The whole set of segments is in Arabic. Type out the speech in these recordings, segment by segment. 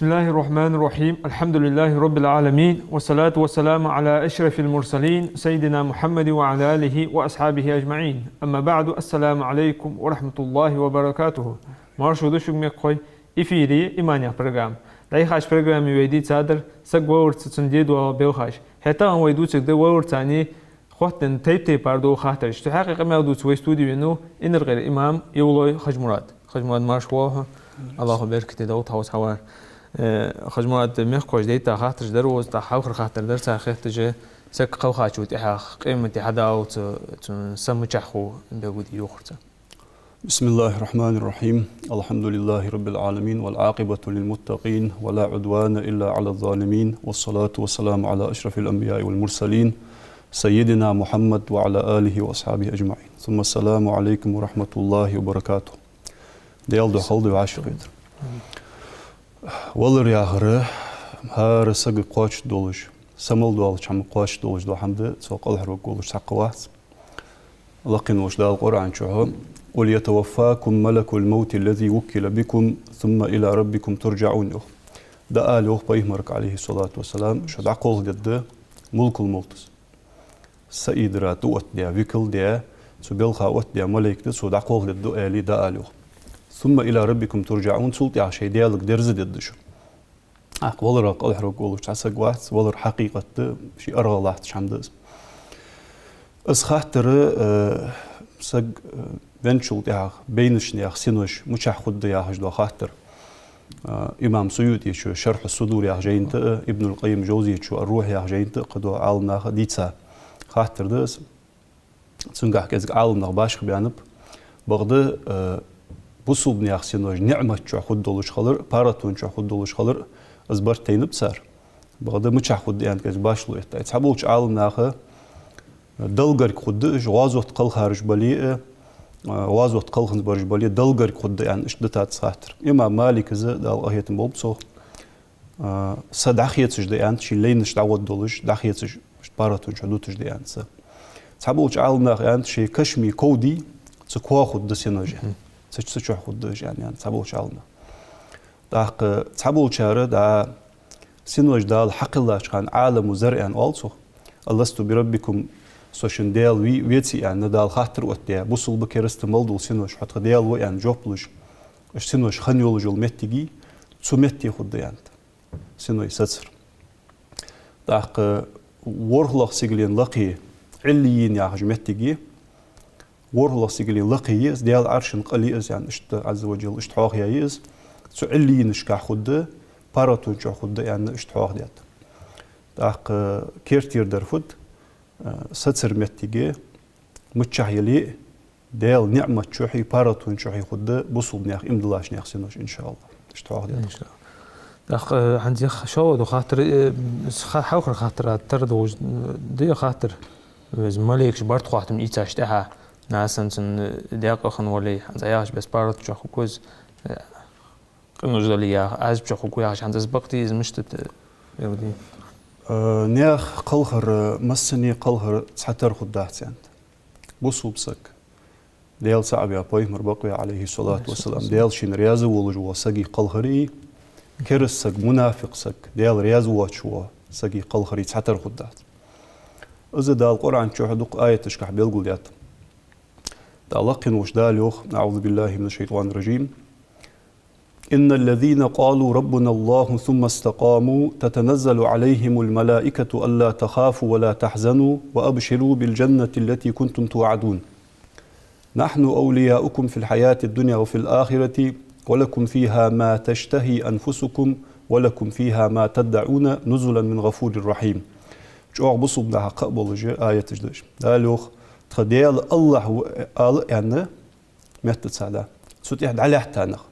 بسم الله الرحمن الرحيم. الحمد لله رب العالمين، والصلاة والسلام على أشرف المرسلين سيدنا محمد وعلى آله وأصحابه أجمعين. أما بعد، السلام عليكم ورحمة الله وبركاته. Marşudu şükmek koy. İfiri imanya program. Dai haş programı veydi çadır. Sag vurt sıçındı dua belhaş. Hatta an veydu çıktı vurt tani. خواتن تيب باردو خاطر اشتحقق ما دو سوي استوديو انه ان الغير امام يولوي خج مراد مارش واه الله يبارك تدو تاوس حوار خج مراد مخكوش ديتا خاطر دروز تا حوخر خاطر درس خاطر سك قو خاچو تحق قيمه حدا او سمچخو بودي يوخرت. بسم الله الرحمن الرحيم. الحمد لله رب العالمين والعاقبة للمتقين ولا عدوان إلا على الظالمين والصلاة والسلام على أشرف الأنبياء والمرسلين سيدنا محمد وعلى آله وأصحابه أجمعين. ثم السلام عليكم ورحمة الله وبركاته. ديالدو خلدو عاشقيد. والر ياهره هار سق قاش دولش سمل دولش عم قاش دولش دو حمد سوق الحروق قولش سقوات لقن وش دال القرآن شوه وليتوفاكم ملك الموت الذي وكل بكم ثم إلى ربكم ترجعون. ده آله بيهمرك عليه الصلاة والسلام شد عقول ضد ملك الموت سيدرات وقت ديا وكل ديا سبيلخا وقت ديا ملك سو دعقول ضد آلي ده آله ثم إلى ربكم ترجعون سلطي عشي ديالك درز ضد شو ولر قال حروق ولر تعسق وقت ولر حقيقة شي أرغى الله تشامدز اس خاطر سق بنشل ديا بينش نيا سينوش مش خد ديا هجدو خاطر إمام سيوطي شو شرح الصدور يا جينت ابن القيم جوزي شو الروح يا جينت قدو عالنا ديتسا خاطر دس تنجح كذا عالنا باش بيانب بعده بوصل بني أحسنوج نعمة شو خد دولش خلر باراتون شو خد دولش خلر أزبر تينب سر بعده مش خد يعني كذا باش لو يتحبولش عالنا خا دلجر خد جوازوت قل خارج بليه وازوت قل خنز برج بليه دلجر خد يعني إيش دتات خاطر إمام مالك كذا دال أهيت بوبسو صدقيت سجد يعني شيء لينش دعوت دولش دخيت سج باراتون شو دوتش دي أنسى تحبولش عالنا يعني شيء كشمي كودي تكوا خد دسيناج تشو خد يعني تحبولش عالنا داق تحبولش هذا دا سيناج دال حق الله كان عالم وزرع يعني ألصو لست بربكم سوشن ديال ويتي يعني دال خاطر وقتها بوصل بكرست مالدول سيناج حتى ديال يعني جوبلش سيناج خنيولج المتيجي تسمتي خد يعني سيناج ساتر داق ورهلا سيجلين لقي عليين يا حجمتيجي ورهلا سيجلين لقي ديال عرشن قليز يعني اشت عز وجل اشت حاخ يايز سو عليين اشكا خد باراتون شو خد يعني اشت حاخ ديت داق كيرتير درفود ستر متيجي متشهيلي ديال نعمة شوحي باراتون شوحي خد بوصل نياخ امدلاش نياخ سينوش ان شاء الله اشت حاخ ديت ان شاء الله داخ عندي شو دو خاطر حوخر خاطر تردو دي خاطر زماليك برضه خاطر يتاشتها ناسن دقيقة خن ولي زياش بس بارت شو خوكوز قنوجليا عايز شو خوكويا عشان تسبقتي زمشت يودي نياخ قلهر مسني قلهر تحتر خدات يعني بوصو بسك ديال صعب يا بايمر بقي عليه الصلاة والسلام ديال شين رياضة ولجوا سقي قلهري كرس سق منافق سق ديال رياض واتشوا سقي قلهري تحتر خدات إذا دا القرآن شو حدوق آية تشكح بيلقول ديات دا لقن وش داليوخ أعوذ بالله من الشيطان الرجيم إن الذين قالوا ربنا الله ثم استقاموا تتنزل عليهم الملائكة ألا تخافوا ولا تحزنوا وأبشروا بالجنة التي كنتم توعدون نحن أولياؤكم في الحياة الدنيا وفي الآخرة ولكم فيها ما تشتهي أنفسكم ولكم فيها ما تدعون نزلا من غفور رحيم جو بصوب لها قبل جاء آية تجدش دالوخ تخديال الله يعني مهت تسالا سو تيحد على حتانخ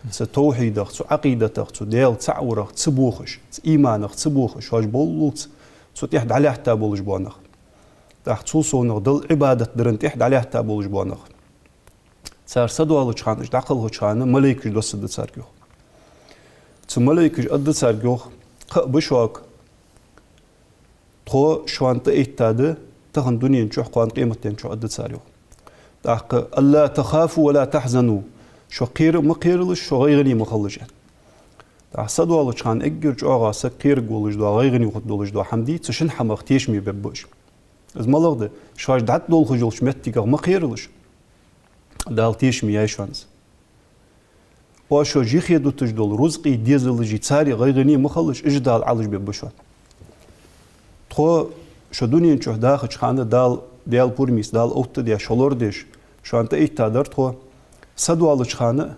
ستوحيدخ سو عقيدتخ سو ديال تعورخ تسبوخش إيمانخ تسبوخش واش بولوت سو تيحد على حتا بولج بوانخ تحت سوسونخ دل عبادة درن تيحد على حتا بولج بوانخ سار سدوالو چخانش داخلو چخانه ملائكه دوست تسارگو تو ملائكه اد تسارگو بشوك تو شوانت ايتاده تهن دنيا شو قوان قيمتين شو اد تساريو داق الا تخافوا ولا تحزنوا شو قير مقيرلش شو غيرني مخلجات صدوا لشان إجر جوعا سكير جولج دوا غيرني وخد دولج دوا حمدي تشن حمق تيش مي ببوش از مالغ ده شاش دعت دول خجولش متيجا ما خيرلش دال تيش مي يشانس واشو جيخي دو تجدول رزقي ديزل جي تساري غيرني مخلش اجدال علج ببوشوان تخو شو دنيا نشوف داخل خانه دال بورميس دال اوت ديا شولور ديش شو انت اي تقدر تخو صدوا لشخانه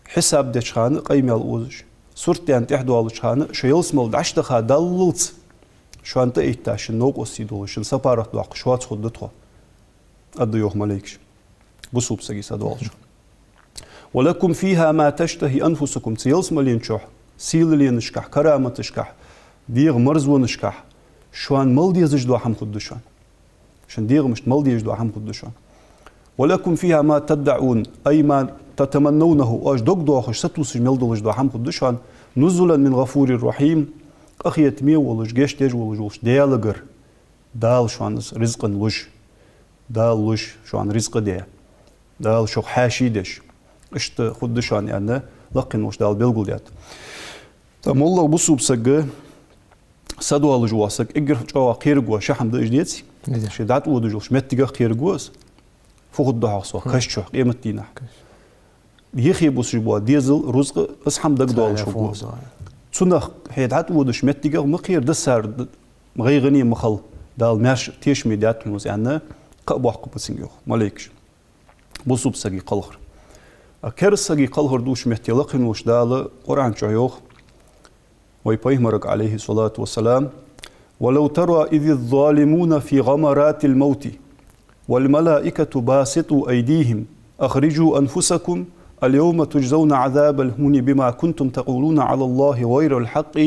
حساب دشخانه قيمه الاوزش صورتي انت احدو لشخانه شو يلسمل دعشت خا دللت شو انت اي تاش نوق اسيدولشن سفارت دوق شوات خد تخو ادو يوم مالكش بصوب سجي صدوا ولكم فيها ما تشتهي انفسكم تيلسمل ينشوح سيل اللي نشكح كرامه تشكح ديغ مرزو نشكح شوان ملدي زجدو حم خدشان شان ديغ مش ملدي يجدو حم خدشان ولكم فيها ما تدعون أي ما تتمنونه أج دوك دوخش ستوس ملدو لجدو حم خدشان نزلا من غفور رحيم أخي تمي ولج جيش تيج ولج ديالغر دال شوان رزق لج دال لج شوان رزق دي دال شو حاشيدش اشت خدشان يعني لقن وش دال بيلغوليات تم الله بصوب سجى صدوا لجواسك اجر جوا خيرغوا شحم دجديتي شدات ودجوش متيغا خيرغوس فوق دحق سو كشچو قيمتينا يخي بوسجوا ديزل رزق اسحم دغدول شو تنخ هيدات ودش متيغا مخير دسار مغيغني مخل دال ماش تيش ميدات نوز يعني قبوح قبسينغو مالكش بوسوب سغي قلخر كرسغي قلخر دوش متيلقن وش دال قران جويوخ ويبيهمرك عليه الصلاة والسلام ولو ترى إذ الظالمون في غمرات الموت والملائكة باسطوا أيديهم أخرجوا أنفسكم اليوم تجزون عذاب الهون بما كنتم تقولون على الله غير الحق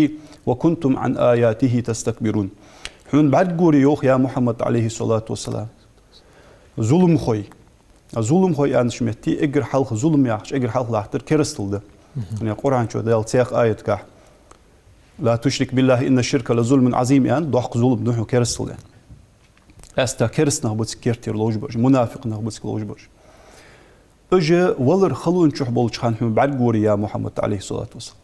وكنتم عن آياته تستكبرون حين بعد قوريوخ يا محمد عليه الصلاة والسلام ظلم خوي أن شمتي إجر حلق ظلم يحش إجر حلق لاحتر كرستل ده يعني قرآن شو ده التياق آية كح لا تشرك بالله إن الشرك لظلم عظيم يعني ضحك ظلم نحو كرستل يعني أستا كرس نهبت كيرتير لوجبج منافق نهبت لوجبج أجا ولر خلون شح بول شخان هم بعد قوري يا محمد عليه الصلاة والسلام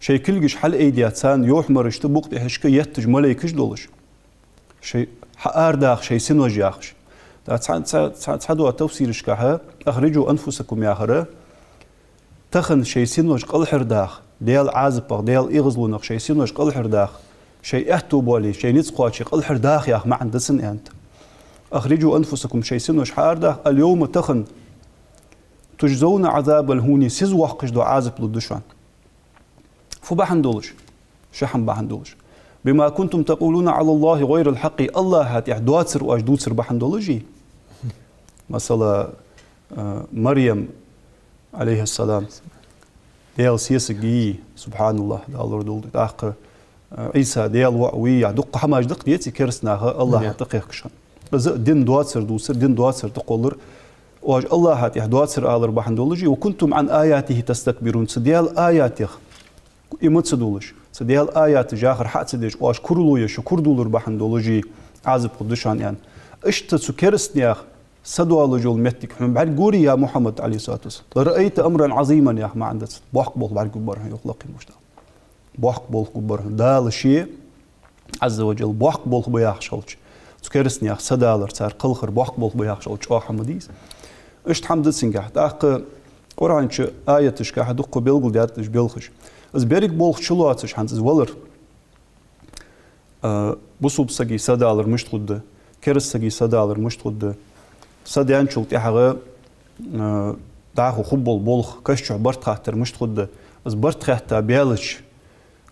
شيء كلجش حل أيديات سان يوح مرشت بوقت إحشك يتج ملايكش دولش شيء حقار داخ شيء سنوج ياخش تصعدوا تفسيرش كها أخرجوا أنفسكم يا خرا تخن شيء سنوج قلحر داخ ديال عازبق ديال إغزلونق شيء سنوج قلحر داخ شيء احتو بولي شيء نتسقوا شيء قلحر داخ يا ما عند سن أنت أخرجوا أنفسكم شيء سنوج حار داخ اليوم تخن تجزون عذاب الهوني سيز وحقش دو عازب للدشان فبحن دولش شحن بحن دولش بما كنتم تقولون على الله غير الحق الله هات دواتسر واجدوتسر بحن دولجي مثلا مريم عليه السلام ديال سيسقي سبحان الله دال ردول داق عيسى ديال وعوي دق حماج دق ديتي كرسناها الله تقيقشان بس دين دواتسر دوسر دين دواتسر تقولر واج الله هات دواتسر آلر بحن دولجي وكنتم عن آياته تستكبرون سديال آياته إمت سدولش سديال آيات جاخر حق سديش واش كرلو يشو كردولر بحن دولجي عازب قدشان يعني اشت سكرسنياخ سدوال جول متك من بعد قوري يا محمد عليه الصلاة والسلام رأيت أمرا عظيما يا ما عندك بوحق بول بعد كبره يخلق المجتمع بوحق بول كبره دال شيء عز وجل بوحق بول بياخ شلش سكرسنياخ سدالر صار قلخر بوحق بول بياخ شلش حمديس اشت حمد سنجح تاق قرآن شو آية تشكح دق بيلقل دياتش بيلخش از بيرك بول شلواتش حنز ولر بصوب سجي سدالر مش تقد كرس سجي سدالر مش تقد سديان شلت يحغى داخو خبول بولخ كشح برت خاطر مش تقد از برت خاطر بيالش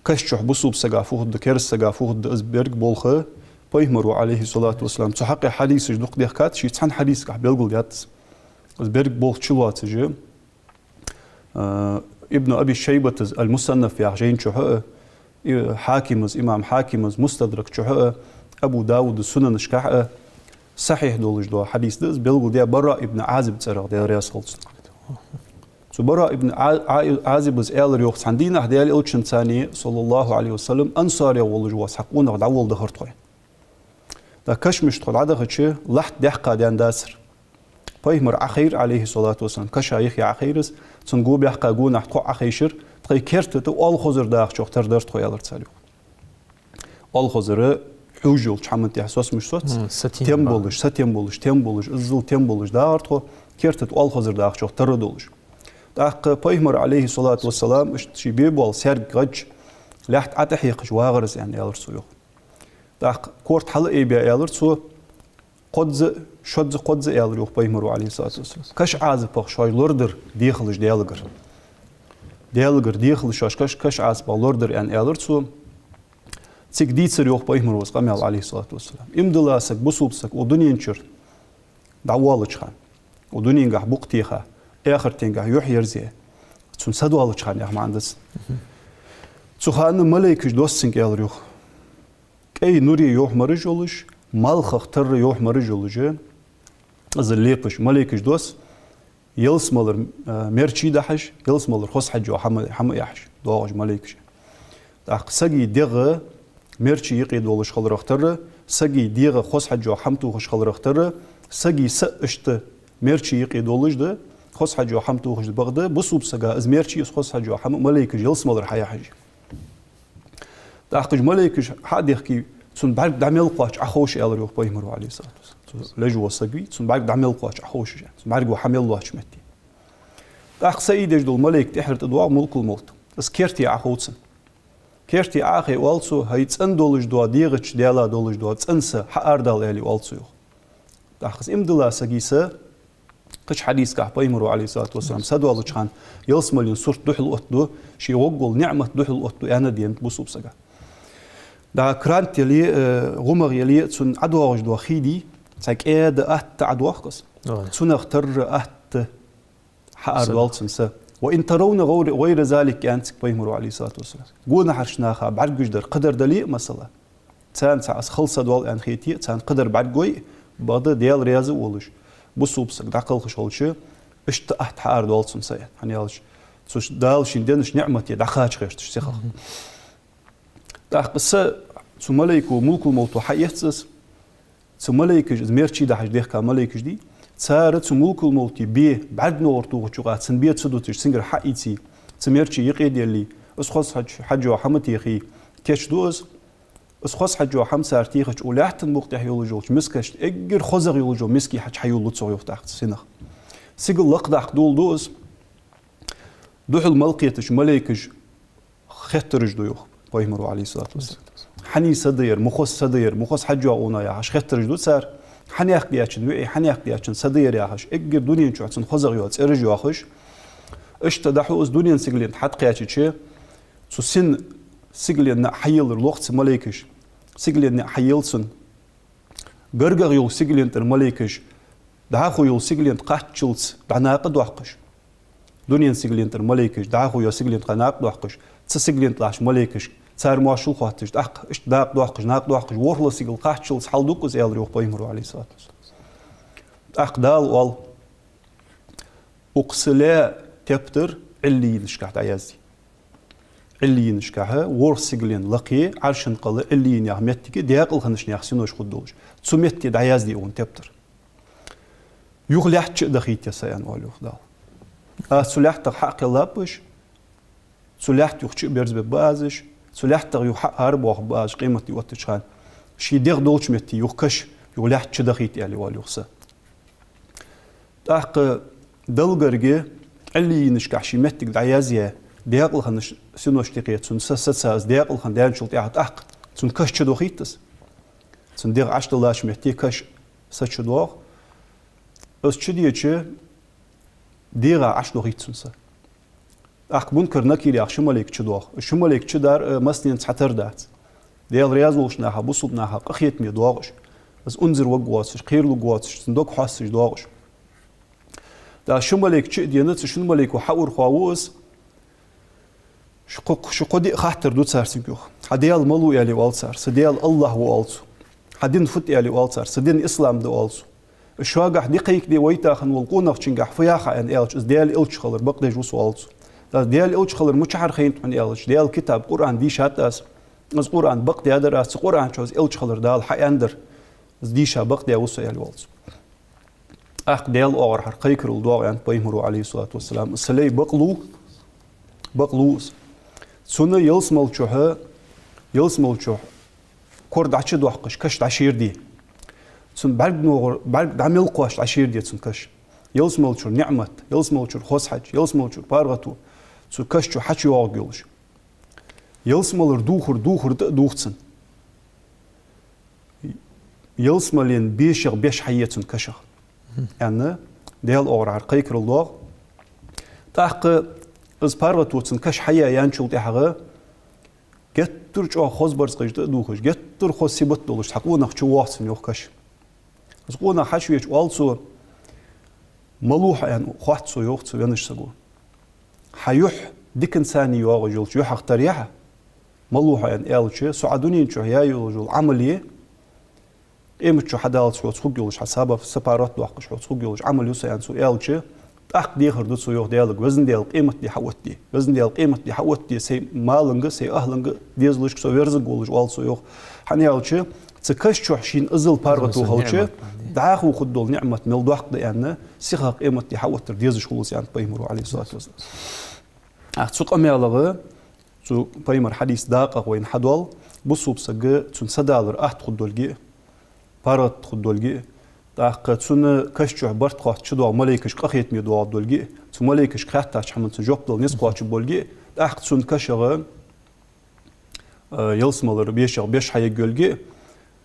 كشح بصوب سجا فوق كرس سجا فوق از بيرك بولخ بيهمروا عليه الصلاة والسلام تحقق حديث دق ديخات شي تحن حديث كح بيلقل ديات از بيرك بولخ شلواتش ابن أبي الشيبة المصنف يا جين شحاء حاكم إمام حاكم مستدرك شحاء أبو داود السنن شكاء صحيح دولج دو حديث دز بيلقوا دي براء ابن عازب تسرق دي رياس خلص سو براء ابن عازب آل ريوخ عندنا هدي الألشن ثاني صلى الله عليه وسلم أنصار يولج واسحقون غد عول دهر طوي دا كشمش طول عدا خدشي لحت دحقا ديان داسر فيهمر عخير عليه الصلاة والسلام كشايخ يا عخيرس تنقوب يحقا قونا حقو عخيشر تقي كرتة أول خزر داخ شو اختار درت خويا الله تساليو أول خزر حوجول شحمنت إحساس مش صوت تيم بولش الزل تيم بولش دارت خو كرتة أول خزر داخ شو اختار دولش داق بيهمر عليه الصلاة والسلام اشتشي بيبول سرق غج لحت عتحيقش واغرز يعني يالرسو يوخ داق كورت حل إيبيا يالرسو قدز يالر يوخ بيهمر عليه الصلاة والسلام كش عازب شاي لوردر ديخلش ديالغر ديخلش كش عازب لوردر يعني يالرسو تيك ديتسر يوخ بيهمر وسقام عليه الصلاة والسلام امدلاسك بصوبسك ودنيا نشر دعوالش خان ودنيا نجح بوقتيخا آخر تنجح يحير زي تون سدوالش خان يا مهندس تخان ملاك دوستنك يالر يوخ كي نوري يوخ مرجولش مالخ اختر يوخ مرجولش از الليبش ملاك دوس يلسمالر مرشي دحش يلسمالر خص حجو حم يحش دوغ ملاك داق سجي دغ مرشي يقيد ولش خلر اختر سجي دغ خص حجو حمتو خش خلر اختر سجي ساشت مرشي يقيد ولش ده خص حجو حمتو خش بغده بصوب سجا از مرشي خص حجو حم ملاك يلسمالر حيا حجي داق ملاك حد يحكي سون بعد دعمل قاش اخوش يالر يوخ بيهمرو عليه الصلاه والسلام لجو سجي سون بعد دعمل قاش اخوش سون بعد حمل الله شمتي داق سيد دول ملاك تحرت ادوا ملك الموت اس كيرتي اخوتسن كيرتي اخي والسو هيتسن دولج دوا ديغچ ديالا دولج دوا تسنس حاردال الي والسو داق امدلا سجيسه قش حديث كح بيهمرو عليه الصلاه والسلام سدوالو خان يلسمل صورت دحل اوتدو شي وقول نعمه دحل اوتدو انا دينت بوسوب سجا دا كرانت يلي غمر يلي تون عدوغ دو خيدي تاك ايد ات عدوغس تون اختر ات حار والسنس وان ترون غير ذلك انت بيهمرو عليه الصلاه والسلام قولنا حرشناخا بعد قدر قدر دلي مثلا تان ساس خلص دول ان خيتي تان قدر بعد قوي بعد ديال رياضه ولش بصوبس دقلخش ولش اشت ات حار والسنس يعني يالش سوش دالش ندنش نعمتي دخاش غيرتش سيخ داقسه سملايكو ملك الموت حياتس سملايك زميرتشي ده حج ديخ كملايك دي صارت ملك الموت بي بعد نورتو جوقات سنبيت سدوتش سنجر حقيتي سميرتشي يقيد يلي اسخص حج وحمت يخي كش دوز اسخص حج وحم سارتيخ ولاحت المقتح يولجوش مسكش اجر خزر يولجو مسكي حج حيولو تصويف تحت سنخ سيقل لقدح دول دوز دوح الملقيتش ملايكش خطرج دويخ بيهمرو عليه الصلاة والسلام حني صدير مخص حجوا اونا يا حش خطر جدو سار حني اخدياتشن وي حني اخدياتشن صدير يا حش اجر دنيا نشوتن خزر يوت ارجو اخش اشتدحو از دنيا سيغلين حتقياتشي سو سن سيغلين حيل الوقت ملائكش سيغلين حيلسن غرغر يو سيغلين الملائكش داخو يو سيغلين قاتشلس دعناقد وحقش دنيا سيغلين الملائكش داخو يو سيغلين قناقد وحقش تسيغلين طلاش ملائكش صار ماشول خاطش دق اش داق دوقش ناق دوقش ورلا سيغل قاتشلس حلدوكس يالر يوخ بيهمرو عليه الصلاه والسلام اقدال وال اقسلا تبتر اللي نشكحت عيازي اللي نشكحها ور سيغلين لقي عرشن قل اللي نعمتك دياقل خنش نيخسينوش خدوش تسميت دعيازدي اون تبتر يغلحت دخيت يسان والو خدال سلحت حق لابش سلحت يخش بيرز ببازش سلحت يحق هرب وخباش قيمتي وتشان شي دير دوش متي يخش يغلحت دخيت يعني والو خسا تاق دلغرغي اللي نشكح شي متك دعيازيه دياقل خنش سينوش تقيت سن سساس دياقل خن دان شلت احت اق سن كش دوخيتس سن دير عشت لاش متي كش سچ دوغ اس چديچه دير عشت دوخيتس اق بنكر نكيل اخ شمالك چدوغ شمالك چدار مسنين حتر دات ديال رياض وشناها بصبناها قخيت مي دوغش بس انذر وقواتش خير لقواتش صندوق حاسش دوغش دا شمالك چ دينت شمالك وحور خواوس شقودي خاطر دو سارسينكو حديال مالو يالي والسار سديال الله والسو حدين فت يالي والسار سدين اسلام دو والسو الشواقح دقيق دي ويتاخن والقونق چنجح فياخا ان الچ ديال الچ خلر بقدي جو والسو ديال الچ خلر مچحر خينت من الچ ديال كتاب قران دي شاتاس از قران بقدي هذا اس قران چوز الچ خلر دال حياندر ديشا بقدي وسو يالي والسو اق ديال اور حقيقر الدوغ ان بيهمرو عليه الصلاه والسلام سلي بقلو بقلوز سنة يلسملشوها كورد عشد وحقش كش عشير دي سن برق دعمل قواش عشير دي سن كش يلسملشور نعمت يلسملشور خوسحج يلسملشور بارغتو سو كشو حشي واقيلش يلسملر دوخر دوختسن يلسملين بيش حياتن كشخ يعني ديال أورع قيكر الله تحق از بارغتو سن كش حيا يانشول تحقه جتر جو خوز برز قيجت دوخش جتر خوز سيبت دولش تحقونا خشو واحسن يوخش از قونا حشو يج والسو ملوح يعني خواتسو يوختسو ينش سقو حيوح ديك إنساني يوغجول شو حختار يها ملوحة يعني إلشة سعدوني شو هي يوغجول عملية إيمت شو حدا شو تسوقيولش حسابه في سبارات دوق شو تسوقيولش عمل يوسا يعني سو إلشة أخ دي خردو سو يوغ ديالك وزن ديال قيمة دي حوت دي وزن ديال قيمة دي حوت دي سي مالنج سي أهلنج ديزلش سو ويرزق ولش وال سو يوغ حني إلشة تكش شو حشين أزل بارغتو هالشة دعاخو خدول نعمة مل دوق دي يعني سيخا قيمة دي حوت ديزش خلص يعني بيمرو عليه الصلاة والسلام سوق أميالغة سو بايمر حديث داقة وين حدول بصوب سجى تون سدالر خدولجي بارت خدولجي داقة تون كشجع برت قات شدوا ملاكش قخيت ميدوا دولجي تون ملاكش قحتاش حمن تجوب دول نس قات بولجي داقة تون كشجع يلسمالر بيش حي جولجي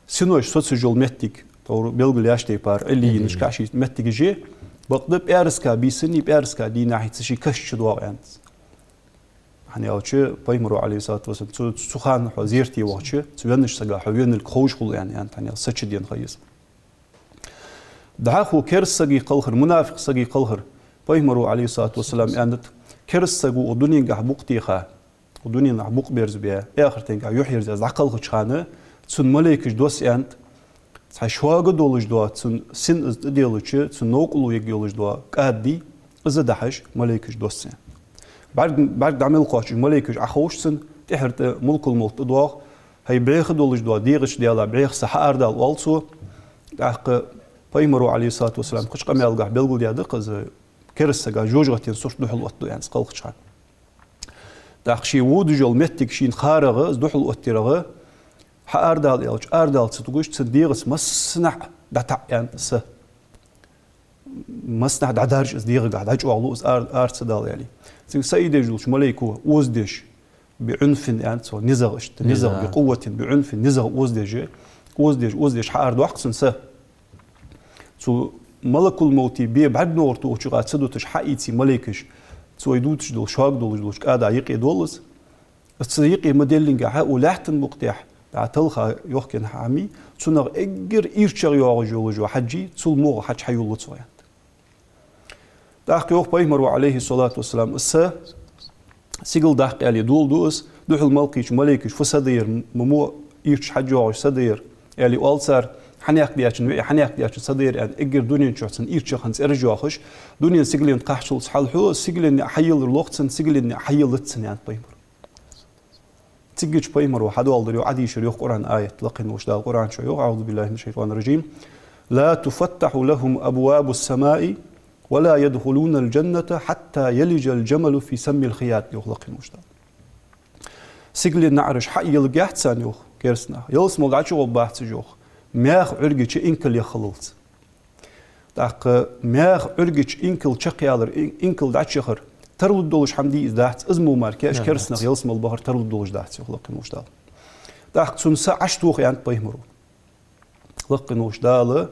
سنوش سوتسجول متيك تور بيلغلياش تيبار اللي نشكاشي متيك جي بقدب إرسكا بيسني بإرسكا دي ناحية شيء كشجوا يعني يعني أوشي بايمرو عليه الصلاة والسلام تسخان حزيرتي وقتي تبينش سجى حوين الخوش خل يعني ساتش دين خيس دعاخو كرس سجى قلخر منافق سجى قلخر بايمرو عليه الصلاة والسلام يعني كرس سجى ودنيا جحبوق تيخا ودنيا نحبوق بيرز بيا آخر تنجا يحير زي عقل خشانة تسون ملكش دوس يعني شواق دولج دوا تسون سن ديالوش تسون نوقلو يجيولج دوا كادي إذا دحش ملكش دوس يعني بعد عمل قاش ملكش أخوشسن تحرت ملك الملك دوا هي بريخ دولج دوا ديرش ديالا بريخ سحار دال والسو داق بايمرو عليه الصلاة والسلام قش قام يلقى بيلقول ديادق قز كرسجا جوجرتين صوت دحل وقتو يعني سقلق شان داق شي وودجول متك شين خارغ دحل وقتيرغ حار دال يلج أردال ستقولش تصديقس مسنع دتع يعني س مسنع دعدارج ديغ قاعد هجوا علوز أرسدال يعني سيد يجلش ملايكو وزدش بعنف يعني سو نزغ بقوة بعنف نزغ وزدش حار دوق سنسه سو ملك الموت بي بعد نورتو وشغات سدوتش حقيتي ملايكش سو يدوتش دول شاق دولش قاعد يقي دولس السيقي مدلنجا ولاحتن مقتاح تعتلخا يحكن حامي سنغ اجر ايرشر يوغجولج حجي سول مو حج حيولو صويا داق يوخ بايمرو عليه الصلاة والسلام السا سيقل داق علي دول دوس دوح الملكيش ملايكش فسدير ممو إيرش حجوش سدير علي والسر حنياق دياشن سدير يعني اجر دنيا شخصن إيرش خنس ارجوخش دنيا سيقلين قحشل صحلحو سيقلين حيل الوقتن سيقلين حيل لتسن يعني بايمرو تيجيش بايمرو حدو الدريو عدي شريوخ قرآن آية لقن وشدا القرآن شيوخ أعوذ بالله من الشيطان الرجيم لا تفتح لهم أبواب السماء ولا يدخلون الجنة حتى يلج الجمل في سم الخياط يخلق المجتمع. سيقل نعرش حق يلقاحت سان يوخ كيرسنا يلسمو قاعد وباحت سجوخ مياخ عرقش إنكل يخللت داق مياخ عرقش إنكل شقيالر إنكل دعت شخر ترلد دولش حمدي داحت ازمو ماركاش كيرسنا يلسمو البحر ترلد دولش داحت يخلق المجتمع. داق تسنسا عشتوخ يعني بايمرو لق المجتمع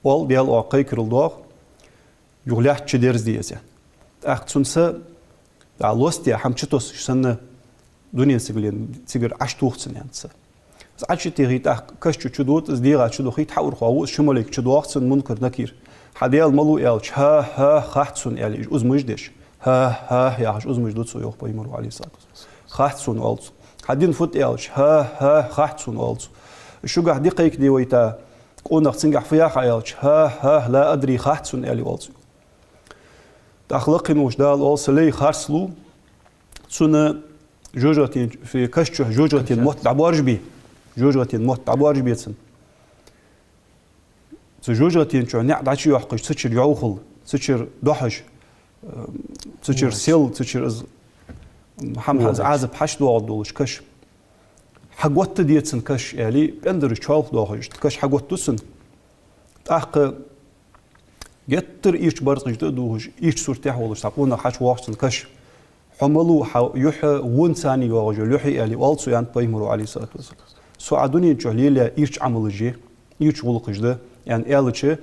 وال ديال وقيكر الدوغ يغليحت شديرز ديزيان داق تسنسا دعلوستيا حمشتوس سنة دنيا سيقر عشتوخ سن يعني سا عشتي غيت كشتو تشدوت ازديغا تشدو خيت حور خواو شمالك تشدوخ سن منكر نكير حديال ملو يالش ها خاحتسون يالي أزمجدش ها ياش أزمجدوت سو يوخ بايمرو عليه الصلاة والسلام خاحتسون والس حدين فوت يالش ها خاحتسون والس شو قاعد دقيق دي ويتا قونا تنجح فياخ يالش ها لا أدري خاحتسون يالي والس تأخلقين وش دال والس لي خارسلو سنة جوجاتين في كشتو جوجاتين موت عبارج بي جوجاتين موت عبارج بيتسن جوجاتين شو نعد عشي يحقش تشير يعوخل تشير ضحش تشير سيل تشير محمد عازب حش دوغ دولش كش حقوت ديتسن كش يعني بندر شوال دوغش كش حقوت تسن أخ يتر إيش برز جدوش إيش صورته ولش تقولنا حش واحد كش حملو يح ونساني يوجو يحي يعني والسو يعني بيمرو عليه الصلاة والسلام سعدوني جهلية إيش عمل جي إيش ولق جده يعني إلتشي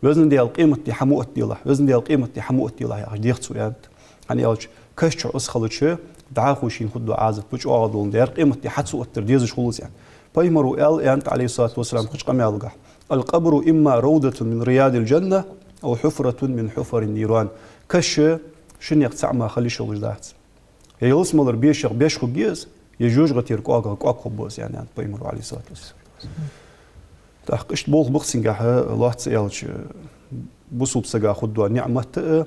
وزن ديال قيمة حموت ديله وزن ديال قيمة حموت ديله يعني ديختو يعني إلتش كش أسخلتشي دعاخوشين خدوا عازب بوش أعضون دير قيمة حتسو الترديز خلص يعني بيمرو يعني عليه الصلاة والسلام كش قام يلقى القبر إما روضة من رياض الجنة أو حفرة من حفر النيران كش شن يقطع ما خلي شغل جدات يلص مالر بيشق بيشخو بيز يجوج غتير قاق بوز يعني بيمرو عليه الصلاة والسلام تحقشت بول بخسنجح الله تسألش بصوب سجا خدوا نعمة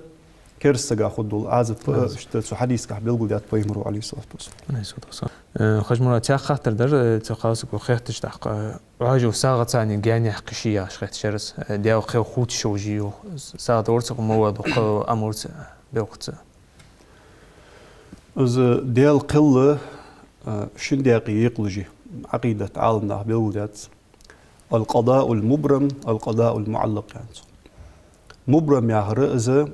كرس سجا خدوا عازب اشتى حديث كح بيلقوا دات بيمرو عليه الصلاة والسلام خجمرة تيا خاطر در تقاسك وخيرتش تحق عاجو ساغة ثاني جاني حقشية شخيت شرس دياو خيو خوت شوجيو ساغة ورتق مواد وقو أمورت بوقت از ديال قلة شن دقيق يقلجي عقيدة عالمنا بيلقوا دات القضاء المبرم القضاء المعلق يعني مبرم يهر إذا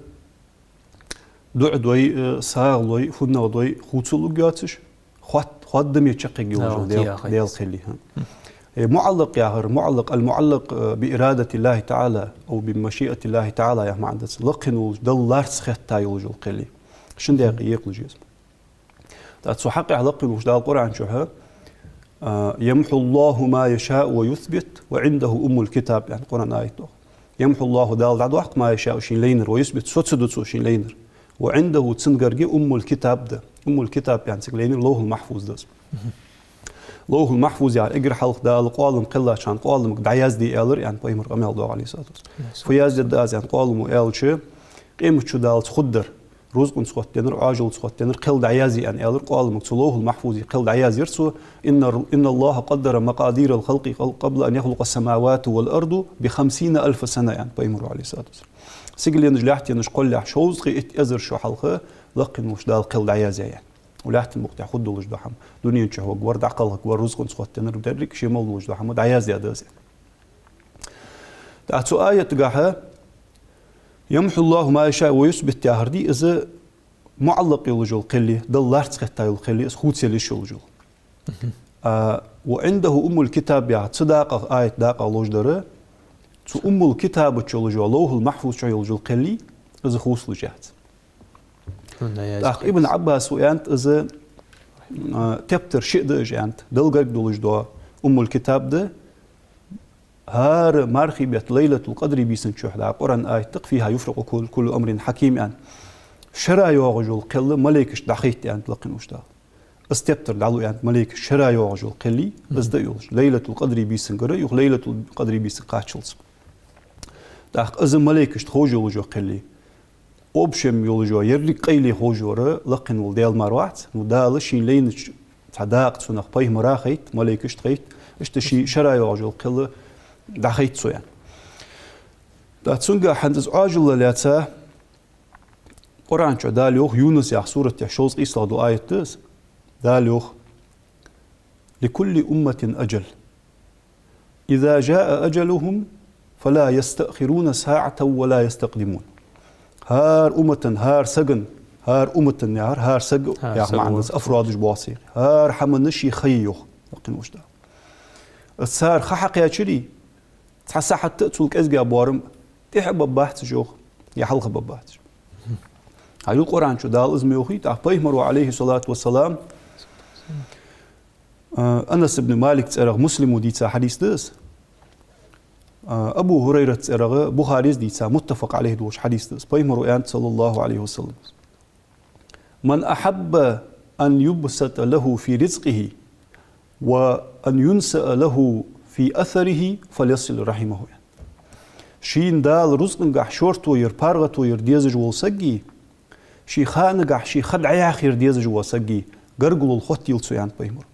دوي ساغلوي فنا دوي خوتسلو جاتش خد دم يتشقق يوجو ديال خلي معلق يهر معلق المعلق بإرادة الله تعالى أو بمشيئة الله تعالى يا معندس لقنو دل لارس خطا يوجو قلي شن دقيق يقلجي تاتسو حقي لقنو وش دال القرآن شوها يمحو الله ما يشاء ويثبت وعنده الكتاب يعني القرآن آيته يمحو الله دال حق ما يشاء شين لينر ويثبت سوتسدوتسو شين لينر وعنده تسنجرجي الكتاب ده الكتاب يعني سكلينر لوح المحفوظ ده لوح المحفوظ يعني اجر حلق ده القوالم قلة عشان قوالم دعياز دي إلر يعني بيمر قميل دو عليه الصلاة والسلام فياز ده يعني قوالم وإل شيء قيمة شو دال خدر رزق سقط تنر عاجل سقط تنر قل دعيازي يعني إلر قوالم مكسلوه المحفوظ قل دعياز يرسو إن الله قدر مقادير الخلق قبل أن يخلق السماوات والأرض ب50,000 سنة يعني بيمر عليه الصلاة والسلام سجل نجلحت نشقل له شوز قيت أزر شو حلقة لقن مش دال قل دعيازي يعني ولحت المقطع خد وجه دحم دنيا شهوة ورد عقلك ورزق سقط تنر بدرك شيء مول وجه دحم دعيازي هذا تعتو آية تجاها يمحو الله ما يشاء ويثبت يا هردي إذا معلق يلجو قلي دل لارت خطا يلقلي خوت يلش يلجو وعنده الكتاب يا صداقة آية داقة لوجدره تو الكتاب تشولجو لوح المحفوظ شو يلجو قلي إذا خوص لجات ابن عباس وأنت إذا تبتر شيء ده جانت دل قرق دولجدو الكتاب ده هار مارخي بيت ليلة القدر بيسن شهدا قرآن آية فيها يفرق كل أمر حكيم يعني شرا يوغجو قل ملائكش دخيت يعني تلقين وشتا استبتر دعلو يعني ملائك شرا يوغجو قلي بس ده يوغج ليلة القدر بيسن قرأ يوغ ليلة القدر بيسن قاتشلس داخ أزم ملائكش تخوجو وجو قلي أبشم يولجو يرلي قيلي خوجورة لقين والديال مروعت ودالشين لين صداق سنخ بيه مراخيت ملائكش تخيت اشتشي شرا يوغجو قل دخيت سو يعني داتسونجا حندز عاجل لاتسا قرآن شو داليوخ يونس يا سورة يحشوز قيصة دو آية تس داليوخ لكل أمة أجل إذا جاء أجلهم فلا يستأخرون ساعة ولا يستقدمون هار أمة هار سجن هار أمة النهار هار سجن يا معنس أفراد جباسي هار حمنشي خيوخ لكن وش ده السار خحق يا شري تحس حتى تسولك أزجع بارم تحب ببحث جوخ يا حلقة ببحث هاي القرآن شو دال اسمه يوخي تعبيه عليه الصلاة والسلام أنس بن مالك تسأرغ مسلم وديتسا حديث دس أبو هريرة تسأرغ بخاري ديتسا متفق عليه دوش حديث دس بيمرو أنت صلى الله عليه وسلم من أحب أن يبسط له في رزقه وأن ينسأ له في أثره فليصل رحمه شين دال رزق نجح شورتو يربارغتو يرديزج والسجي شي خانجح شي خدع آخر ديزج والسجي قرقل الخط يلسو يعني بيمر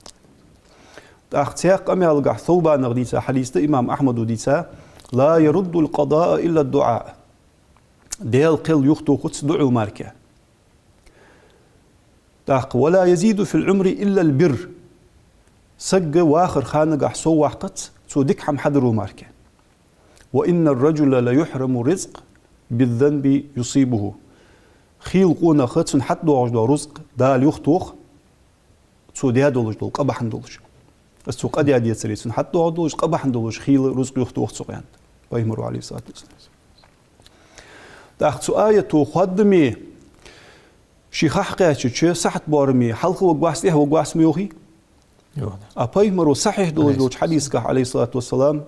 تأختياق أمي الجح ثوبان غديسا حديث الإمام أحمد وديسا لا يرد القضاء إلا الدعاء ديال قل يختو قدس دعو ماركة داق ولا يزيد في العمر إلا البر سق واخر خانق أحسو وحقت سو ديك حم حدرو ماركان وإن الرجل لا يحرم رزق بالذنب يصيبه خيل قونا خدسن حد دوغ رزق دال يختوخ سو ديا دولج دول قبحن دولج السوق أدي أدي يتسليسن حد دوغ دولج قبحن دولج خيل رزق يختوخ سوقيان بايمرو عليه الصلاة والسلام داخت سو آية خدمي شيخ حقيقة شو صحت بارمي حلقة وقواس ليه وقواس ميوخي أبايمرو صحيح دولج حديثك عليه الصلاة والسلام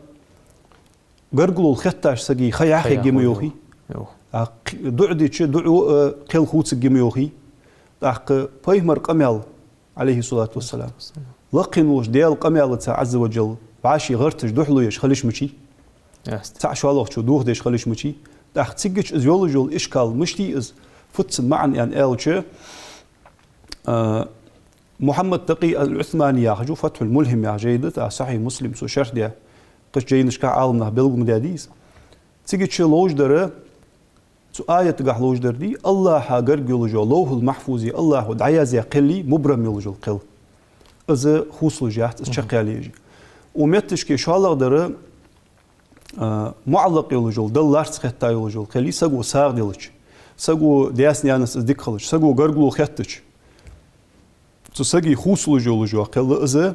قرقلو الختاش سقي خياخي جميوخي دعدي شو دعو قيل خوت جميوخي داق بايمر قميل عليه الصلاة والسلام لقن وش ديال قميل عز وجل بعشي غرتش دحلو يش خليش مشي تاع شو الله شو دوخ ديش خليش مشي داق تسجج از يولجول إشكال مشتي از فتسن معن يعني آلشة محمد تقي العثماني ياخجو فتح الملهم يا جيدة صحيح مسلم سو شرح ديا قش جاينش كعالمنا بلغ مداديس تيجي شي لوج درة سو آية تقح لوج در دي الله حاجر يولجو لوه المحفوظي الله دعيا زي قلي مبرم يولجو القل إذا خوصل جاهت إذا شقيالي يجي ومتش كي شو الله درة معلق يولجو دلار تخطى يولجو القلي سقو ساق دلش سقو دياسني أنا صدق خلش سقو قرقلو خطش سو سقي خوصل يولجو القل إذا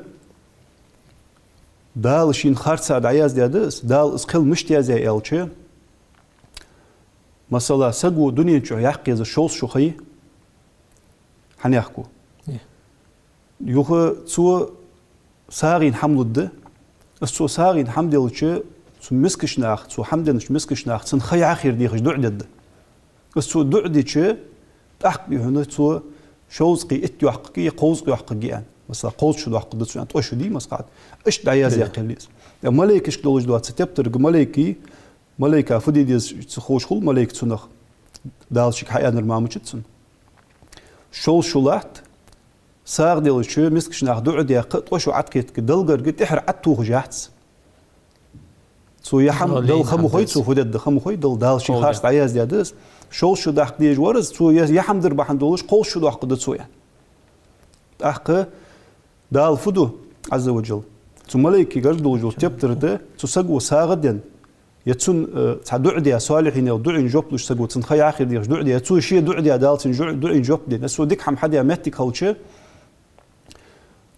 دال شين خارسة دعياز ديادس دال اسقل مشتيا زي الچه مثلا سقو دنيا شو يحكي إذا شوز شو خي هنيحكو يوخ سو سارين حمل ده سو سارين حمد الچه سو مسكش ناخ سو حمدنش مسكش ناخ سن خي آخر ديخش دعدد سو دعدي چه تحكي هنا سو شوز قي اتيو حقي قوز قي حقي ان مثلا قوز شو حقد سو انت شو دي مسقات اش دعياز يقليس ملائكش دولج دوات ستبتر ملائكي ملائكة فدي ديز خوش خل ملائكة سنخ دالشك حيان المامچتسن شو لات ساغ ديل شو مسكش ناخ دعو ديا قط وشو عتكت دلغر قت احر عتو جاهتس سو يحم دل خمو خويت سو فدد خمو خويت دل دالشي خاص عياز ديادس شو داخ ديج ورز سو يحم در بحن دولش قول شو داخ قد سو يعني احق دال فدو عز وجل سو ملائكي قرد دولجو تبتر ده سو سقو ساغدن يتسون تعدعدي صالحين أو دعين جوب لش سقوط سنخي آخر ديش دعدي يتسون شيء دعدي دالتين دعين جوب دي نسوا ديك حم حدا متك هالشيء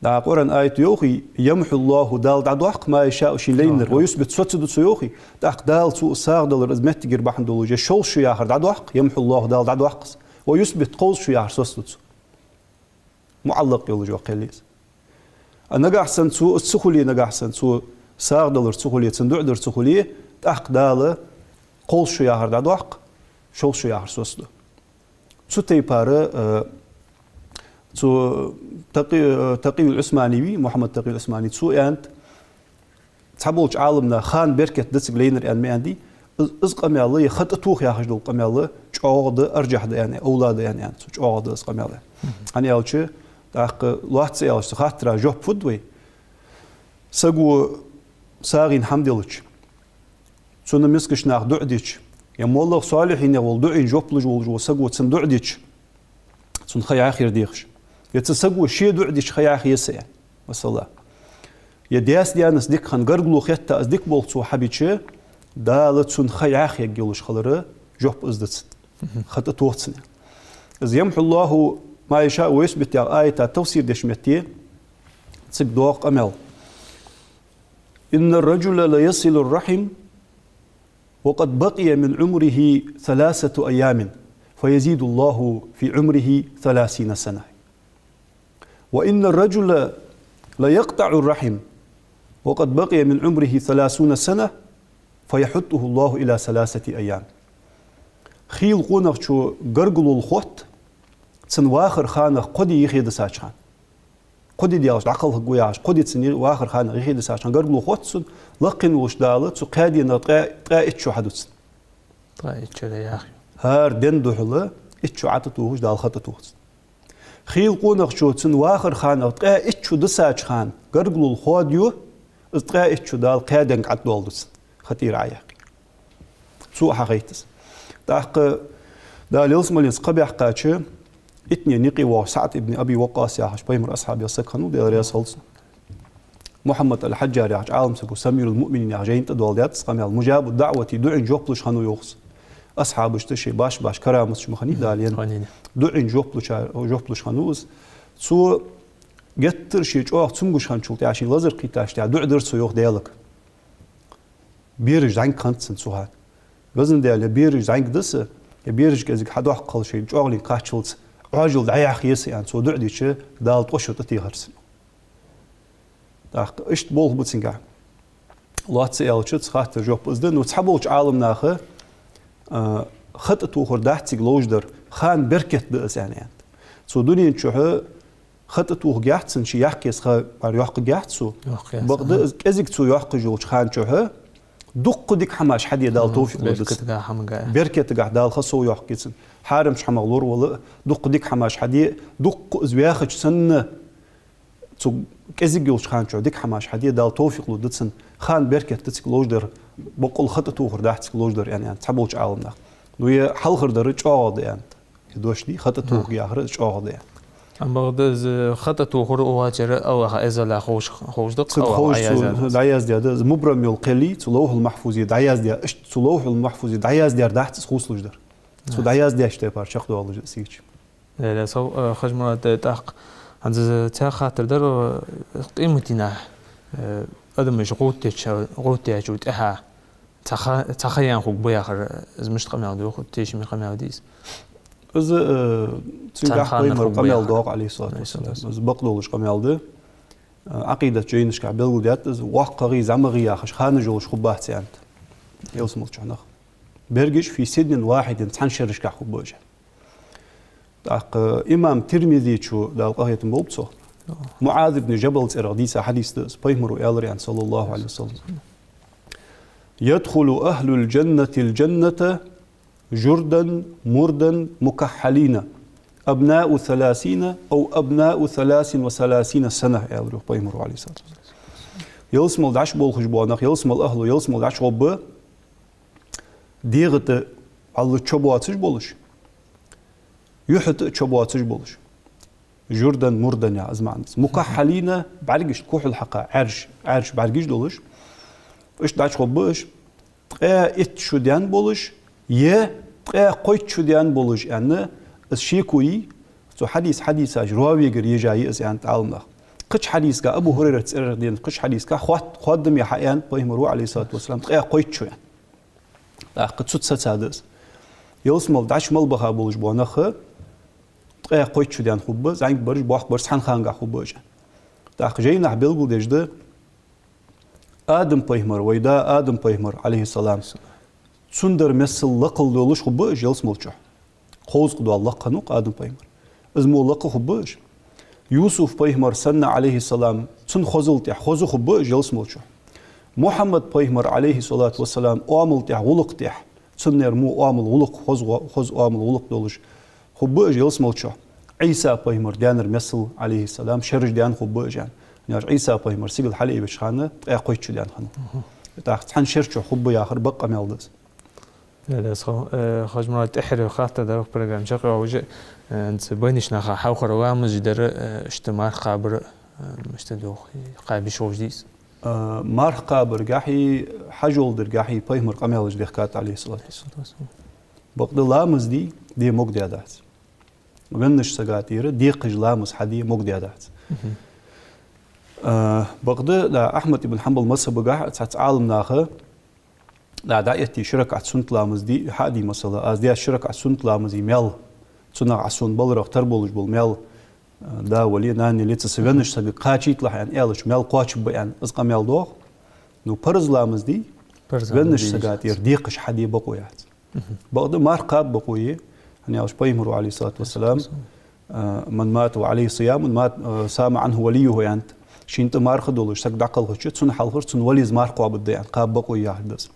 دا قرآن آية يوخي يمحو الله دال دعوق ما يشاء شيء لينر ويثبت صوت دو يوخي داق دال سو ساق دال رزمتك يربح دولوجة شول شو ياخر دعوق يمحو الله دال دعوق ويثبت قوس شو ياخر صوت معلق يولجو قليس أنا قاحسن سو السخولي أنا قاحسن سو ساق دال السخولي تندع در السخولي أق داله قول شو ياهر دادوق شول شو ياهر سوسدو سو تيبارة سو تقي العثماني محمد تقي العثماني سو أنت تحبولش عالمنا خان بركة دتسق لينر أن ماندي إز قميالله يخط توخ ياهج دول قميالله جعاد أرجح ده يعني أولاد يعني سو جعاد إز قميالله أنا يالش أق لوحت سيالش خاطر جوب فدوي سقو ساغين حمدلش سونا مسكش ناخ دعديش يا مولى صالحين يقول دعين جوبلج والجو سقو تسن دعديش سون خي آخر ديخش يتسقو شيء دعديش خي آخر يسيا مثلا يا دياس ديانس ديك خن قرقلو خيتا از ديك بولت سو حبيتشي دالت سون خي آخر يجيلوش خلره جوب ازدت خط توتسن إذ يمحو الله ما يشاء ويثبت يا آية توصير دشمتي تسق دوق أمل إن الرجل لا يصل الرحم وقد بقي من عمره 3 أيام فيزيد الله في عمره 30 سنة وإن الرجل لا يقطع الرحم وقد بقي من عمره 30 سنة فيحته الله إلى 3 أيام خيل قونق شو قرقلو الخوت تسن واخر خانق قدي يخيد ساچان قدي ديالش عقل قوياش قدي تسنير واخر خانق يخيد ساچان قرقلو خوت سن لقن وش دالت سو قادي نطقا اتشو حدث اتشو يا اخي هار دن دوحله اتشو عتتوش دال خطتوس خيل قونق شو تسن واخر خانق طقا اتشو دساچ خان قرقلو الخوديو طقا اتشو دال قادن عتدولدس خطير عياق سو حقيتس داق دال يلسملين قبيح قاچه اتني نقي وسعد ابن أبي وقاص يا حش بيمر أصحاب يسكنوا دي رياس خلص محمد الحجار يا حش عالم سكو سمير المؤمنين يا جاين تدوال ديات سقام يا مجاب الدعوة دعين جوبلش خانو يوخس أصحاب اشتشي باش كرامس شو مخني دالين دعين جوبلش خانوز سو جتر شيء جوه تسمعش خان شو تعشين لازر قيتاش تاع دعدر سو يوخ ديالك بيرج عين كانتسن سوهات وزن ديال بيرج زعينك دس بيرج كذا حد واحد قال شيء جوغلين قاتشلت راجل دعيا خيس يعني سو دعدي شيء دال توشو تتيهرس داق اشت بول بتسنجا الله تسأل شو تخاطر جوب ازدن وتحبوش عالم ناخه خط توخر دحتي لوجدر خان بركت دس يعني سو دنيا شو خط توخ جاحتسن شي يحكيس خا بار يحق جاحتسو بقد كذا سو يحق جوج خان شو دق ديك حماش حد يدال توفيق بركة قاع دال خصو يحكيسن حارمش حمغلور ولا دق ديك حماش حد دق زوياخج سن تو كزيق يوش خان شو ديك حماش حد يدال توفيق لو دتسن خان بركة تسك لوجدر بقول خط توخر داحتك لوجدر يعني تحبوش عالمنا نويا حلخر درج عاد يعني دوش دي خط توخ يا خرج عاد يعني أما ده خطط وخر أواجر أو إذا خوش دق أو عياز ديا مبرم يلقلي تلوح المحفوظ عياز ديا إيش تلوح المحفوظ عياز ديا دحت خوش لجدر سو عياز ديا إيش تبار شخص والله جسيج لا سو خجمة تاق عند تاخاتر در قيمتنا هذا مش غوتة جود إها تخيان خوك بياخر إذا مش تقمع دو خد تيش من قمع ديس إذا تنجح قيمة قميل دوق عليه الصلاة والسلام إذا بقلولش قميل ده عقيدة جينش كعبيل وديات إذا وقغي زمغي آخش خانجولش خباه تيانت يوصمل شعنخ برجش في سن واحد تنشرش كحبوجه إمام ترمذي شو دا القهية مبلبسو معاذ بن جبل ترديس حديث دس بيمرو يالري عن صلى الله عليه وسلم يدخل أهل الجنة جردا مردا مكحلين أبناء 30 أو أبناء 33 سنة يالري بيمرو عليه الصلاة والسلام يلسمل دعش بول خجبوانخ يلسمل أهله يلسمل دعش غب ديغت على تشبواتش بولش يحط تشبواتش بولش جردن مردن يا أزمعنس مكحلين بعرقش كحل حقا عرش بعرقش دولش إيش دعش غبش إت شديان بولش قيت شديان بولش يعني الشيكوي سو حديث أجراوي قري جاي يعني تعلمنا قش حديث كا أبو هريرة تسردين قش حديث كا خادم يا حيان بيمرو عليه الصلاة والسلام قيت شو يعني قد سادس يوسمل دعش ملبخا بولش بونخه قيت شو ديان خوب زعيم برج باخ برج حن خانغا خوب جا داخ جينا بيلغو دجده آدم بيمر ويدا آدم بيمر عليه السلام سندر مثل لقل دولش خوب يوسمل شو خوز قدو الله قنوق آدم بيمر ازمو لق خوب يوسف بيمر سنة عليه السلام سن خوزلت خوزو خوب يوسمل شو محمد بيمر عليه الصلاة والسلام أعمل تح غلق تح سنر مو أعمل غلق خوز أعمل غلق دولش خبوج يلسمل شو عيسى بيمر ديانر مثل عليه السلام شرج ديان خبوج يعني عيسى بيمر سيقل حلقي بشخانة قيت شو ديان خانه تاخت حن شرشو خبو يا آخر بقى ميلدس لا صو خرج مرة تحري خاطر ده برنامج شقة وجه أنت بينش نخا حوخر وامز جدر اجتماع خابر مستدوخ قابل شو جديس مارخ قابر جاحي حجول در جاحي بيمر قميلج دخكات عليه الصلاة والسلام بقد لامز دي مقدي أدات وغنش سقاتير دي قج لامز حدي مقدي أدات بقد لا أحمد بن حنبل مصر بقى تعالم ناخه لا دايتي شرك عسنت لامز دي حادي مثلا از دي شرك عسنت لامز ميل تنا عسون بلرق تربولج بالميل دا ولي ناني ليت سغنش سغ قاچيت لا يعني الش ميل قاچ يعني اسقا ميل دوغ نو برز لامز دي غنش سقاتير دي قش حدي بقويات بقد مارقاب بقويه يعني اوش بيمروا عليه الصلاه والسلام من مات وعليه صيام من مات سام عنه وليه يعني شينت مارخدولش سق دقل خش تن حلخر تن وليز مارقوا بده يعني قاب بقويه حدث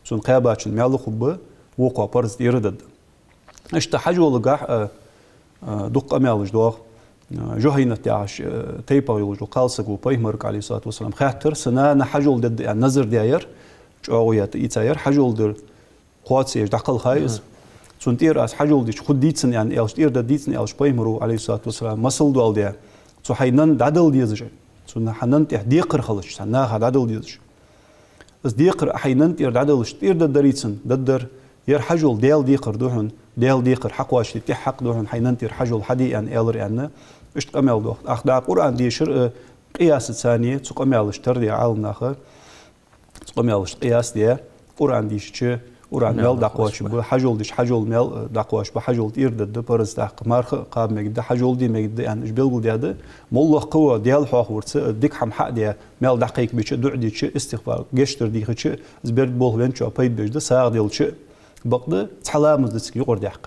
تن قاباچن ميل خب وقوا برز يردد اشت حجول قاح دق ميلج دوغ جوهينة تاعش تيبا يلجو قالسق وبيمرك عليه الصلاه والسلام خاطر سنا نحجول دد يعني نظر داير جويات ايتاير حجول در قواتسي دقل خايز تير أس حجول ديش خد ديتسن يعني إلش تير دا ديتسن إلش بيمرو عليه الصلاة والسلام مسل دوال ديا تو حينن دعدل ديزج تو حنن تح ديقر خلش سنا هاد عدل ديزج بس ديقر حينن تير دعدلش تير دا دريتسن ددر ير حجول ديال ديقر دوهن ديال ديقر حق واش تي حق دوهن حينن تير حجول حدي يعني إلر يعني إيش تقمل دوخ أخدا قرآن دي شر قياس ثانية تقملش تردي عالم آخر تقملش قياس دي قرآن ديش چه قرآن مال دقواش بحجول ديش حجول مال دقواش بحجول تير دد برز دق مارخ قاب مجد حجول دي مجد يعني إيش بيلقول دي هذا مولله قوة ديال حق ورث ديك حم حق دي مال دقيق بيش دعدي چه استغفار جشتر دي خش زبرد بول وين شو بايد بيجده ساعة ديال چه بقدر تحلامز دسكي قرد حق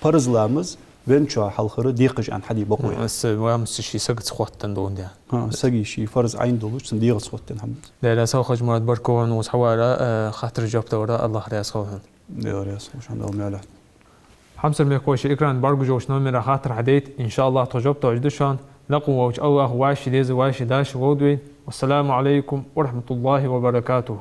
برز لامز وين شو حلخرة ديقش عن حدي بقوي بس وامس شي سقط خوتن دون ده سقي شي فرز عين دولش صنديق خوتن حمد لا سو خج مراد بركون وسحوالا خاطر جاب دورا الله رياس خوهن يا رياس مش عندهم مالح حمسر ميكوش إكران بارجو جوش نومي خاطر حديت إن شاء الله تجاب توجدشان لقوا وش الله واش ليز واش داش ودوين والسلام عليكم ورحمة الله وبركاته